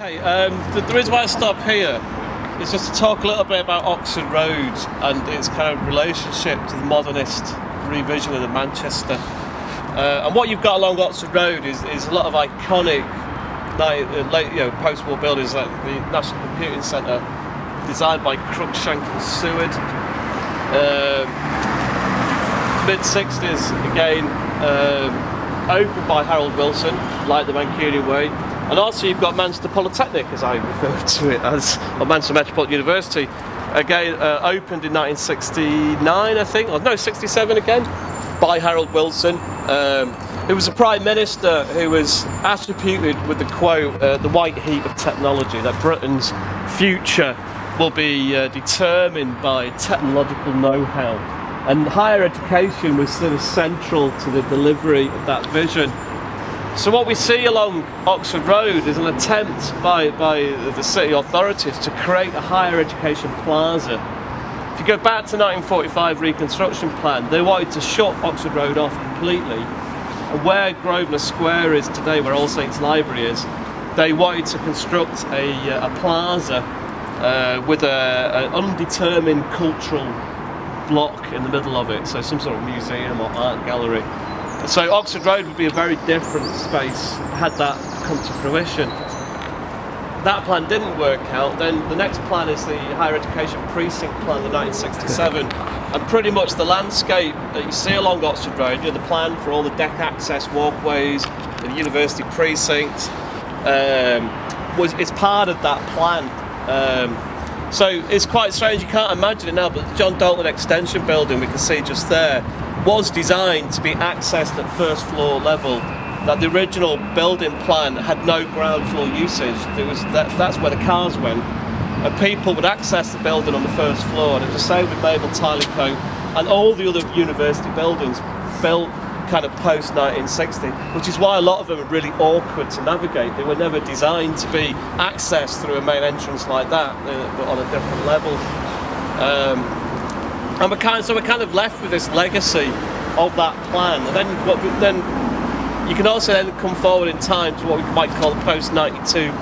Okay, the reason why I stop here is just to talk a little bit about Oxford Road and its kind of relationship to the modernist revision of Manchester. And what you've got along Oxford Road is a lot of iconic late post-war buildings, like the National Computing Centre, designed by Cruikshank and Seward. Mid-60s again, opened by Harold Wilson, like the Mancunian Way. And also you've got Manchester Polytechnic, as I refer to it as, or Manchester Metropolitan University, again opened in 1969, I think, or no, 67 again, by Harold Wilson, who was a Prime Minister who was attributed with the quote, the white heat of technology, that Britain's future will be determined by technological know-how. And higher education was sort of central to the delivery of that vision. So what we see along Oxford Road is an attempt by the city authorities to create a higher education plaza. If you go back to 1945 reconstruction plan, they wanted to shut Oxford Road off completely. And where Grosvenor Square is today, where All Saints Library is, they wanted to construct a plaza with an undetermined cultural block in the middle of it, so some sort of museum or art gallery. So Oxford Road would be a very different space had that come to fruition. That plan didn't work out. Then the next plan is the Higher Education Precinct Plan of 1967, and pretty much the landscape that you see along Oxford Road, the plan for all the deck access walkways, the university precinct, it's part of that plan. So it's quite strange, you can't imagine it now, but the John Dalton Extension building we can see just there was designed to be accessed at first floor level. That the original building plan had no ground floor usage. That's where the cars went, and people would access the building on the first floor, and it was the same with Mabel Tylercote and all the other university buildings built kind of post 1960, which is why a lot of them are really awkward to navigate. They were never designed to be accessed through a main entrance like that, but on a different level. And we're kind of left with this legacy of that plan. And then you can also then come forward in time to what we might call the post-92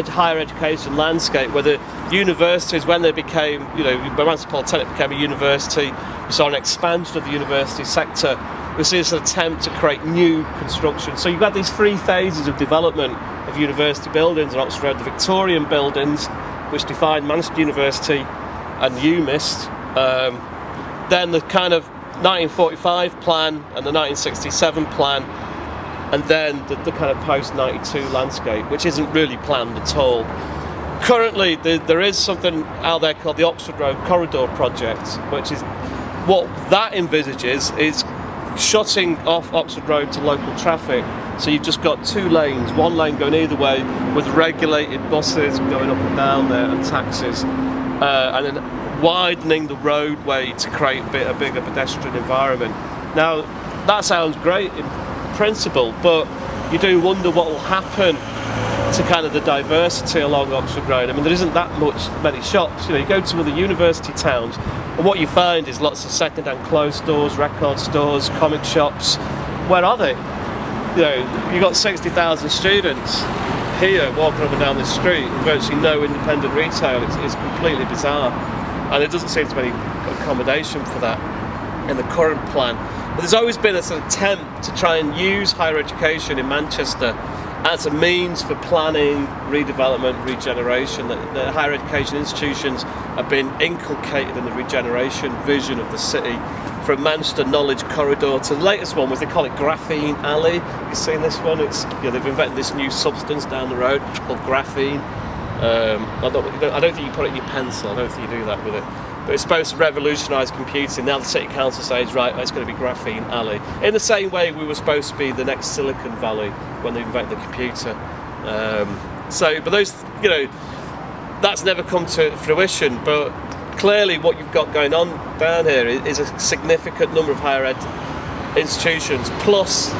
higher education landscape, where the universities, when they became, when Manchester Polytechnic became a university, we saw an expansion of the university sector. We see this attempt to create new construction. So you've got these three phases of development of university buildings in Oxford Road: the Victorian buildings, which defined Manchester University and UMIST, then the kind of 1945 plan and the 1967 plan, and then the kind of post-92 landscape, which isn't really planned at all. Currently, there is something out there called the Oxford Road Corridor Project, which is what that envisages is shutting off Oxford Road to local traffic. So you've just got two lanes, one lane going either way with regulated buses going up and down there and taxis, and then widening the roadway to create a bigger pedestrian environment. Now that sounds great in principle, but you do wonder what will happen to kind of the diversity along Oxford Road. I mean, there isn't that many shops. You go to other university towns, and what you find is lots of second-hand clothes stores, record stores, comic shops. Where are they? You've got 60,000 students here walking up and down this street, virtually no independent retail. It's completely bizarre, and there doesn't seem to be any accommodation for that in the current plan. But there's always been an attempt to try and use higher education in Manchester as a means for planning, redevelopment, regeneration. The higher education institutions have been inculcated in the regeneration vision of the city, from Manchester Knowledge Corridor to the latest one, was they call it Graphene Alley. You've seen this one? They've invented this new substance down the road called graphene. I don't think you put it in your pencil. I don't think you do that with it. But it's supposed to revolutionise computing. Now the City Council says, right, it's going to be Graphene Alley. In the same way we were supposed to be the next Silicon Valley when they invented the computer. But those, that's never come to fruition. But clearly what you've got going on down here is a significant number of higher ed institutions, plus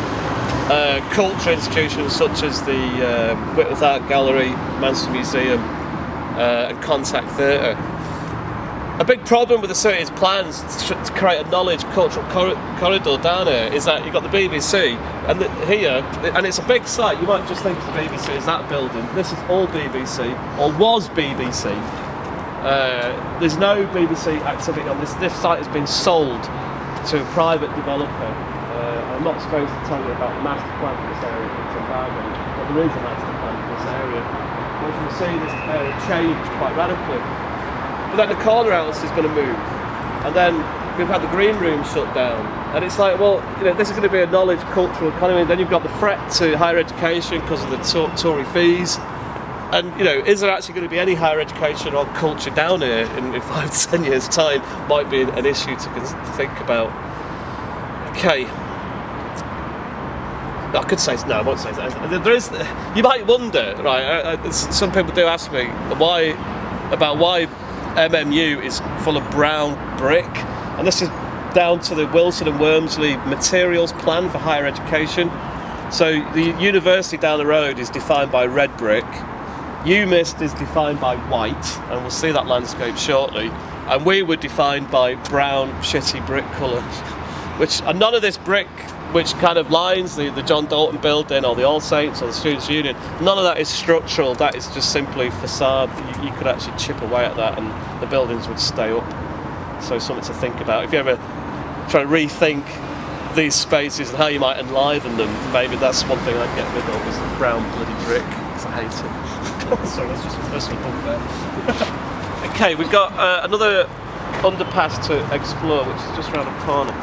culture institutions such as the Whitworth Art Gallery, Manchester Museum, and Contact Theatre. A big problem with the city's plans to create a knowledge cultural corridor down here is that you've got the BBC and here, and it's a big site. You might just think the BBC is that building. This is all BBC, or was BBC. There's no BBC activity on this. This site has been sold to a private developer. I'm not supposed to tell you about the master plan for this area, it's embargoed, but there is a master plan for this area. As you can see, this area changed quite radically. But then the corner house is going to move, and then we've had the green room shut down, and it's like, well, you know, this is going to be a knowledge cultural economy. And then you've got the threat to higher education because of the Tory fees, and you know, is there actually going to be any higher education or culture down here in 5 to 10 years' time? Might be an issue to think about. Okay. I could say no. I won't say that. There is. You might wonder, right? Some people do ask me why MMU is full of brown brick, and this is down to the Wilson and Wormsley materials plan for higher education. So the university down the road is defined by red brick, UMIST is defined by white, and we'll see that landscape shortly, and we were defined by brown shitty brick colours, which, and none of this brick which kind of lines the John Dalton building or the All Saints or the Students' Union, none of that is structural. That is just simply facade. You could actually chip away at that and the buildings would stay up. So something to think about. If you ever try to rethink these spaces and how you might enliven them, maybe that's one thing I'd get rid of, is the brown bloody brick, because I hate it. Sorry, that's just a personal bugbear. Okay, we've got another underpass to explore, which is just around the corner.